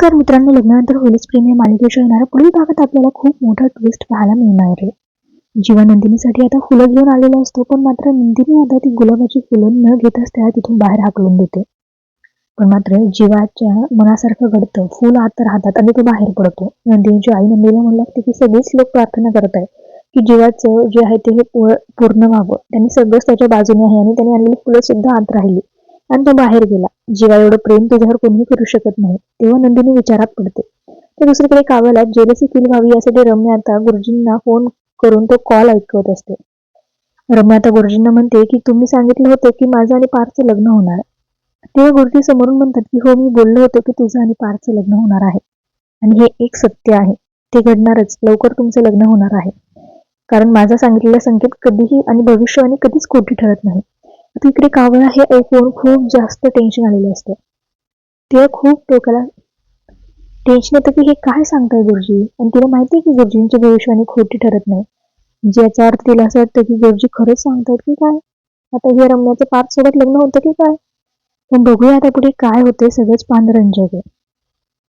नमस्कार मित्रांनो, लग्नानंतर होलीच प्रेम या मालिकेच्या येणाऱ्या पुढील भागात आपल्याला खूप मोठा ट्विस्ट पाहायला मिळणार आहे. जीवा नंदिनीसाठी आता फुलं घेऊन आलेला असतो, पण मात्र नंदिनी आता ती गुलाबाची फुलं न घेताच त्याला तिथून बाहेर हाकलून देते. पण मात्र जीवाच्या मनासारखं घडतं, फुल आत राहतात आणि तो बाहेर पडतो. नंदिनीची आई नंदिनीला म्हणू लागते की सगळेच लोक प्रार्थना करत आहे की जीवाचं जे आहे ते पूर्ण व्हावं. त्यांनी सगळंच त्याच्या बाजूने आहे आणि त्यांनी आणलेली फुलं सुद्धा आत राहिली आणि तो बाहेर गेला. जीवा एवढं प्रेम तुझ्यावर कोणीही करू शकत नाही. तेव्हा नंदिनी विचारात पडते. तर दुसरीकडे काव्याला जेलसी फील व्हावी यासाठी रम्या आता गुरुजींना फोन करून तो कॉल ऐकवत असते. रम्या आता गुरुजींना म्हणते की तुम्ही सांगितलं होतं की माझं आणि पार्थचं लग्न होणार. तेव्हा गुरुजी समोरून म्हणतात की हो, मी बोललो होतो की तुझं आणि पार्थचं लग्न होणार आहे आणि हे एक सत्य आहे. ते घडणारच, लवकर तुमचं लग्न होणार आहे. कारण माझा सांगितलेला संकेत कधीही आणि भविष्यवाणी कधीच खोटी ठरत नाही. आता इकडे काव्याला हे ऐकून खूप जास्त टेन्शन आलेलं असतं. तिला खूप डोक्याला टेन्शन येतं की हे काय सांगताय गुरुजी, आणि तिला माहिती आहे की गुरुजींची भविष्यवाणी खोटी ठरत नाही. ज्याचा अर्थ तिला असं वाटतं की गुरुजी खरंच सांगतात की काय. आता हे रम्याचं पार्थ सोबत लग्न होतं की काय. पण बघूया आता पुढे काय होते, सगळंच पांढरंजक आहे.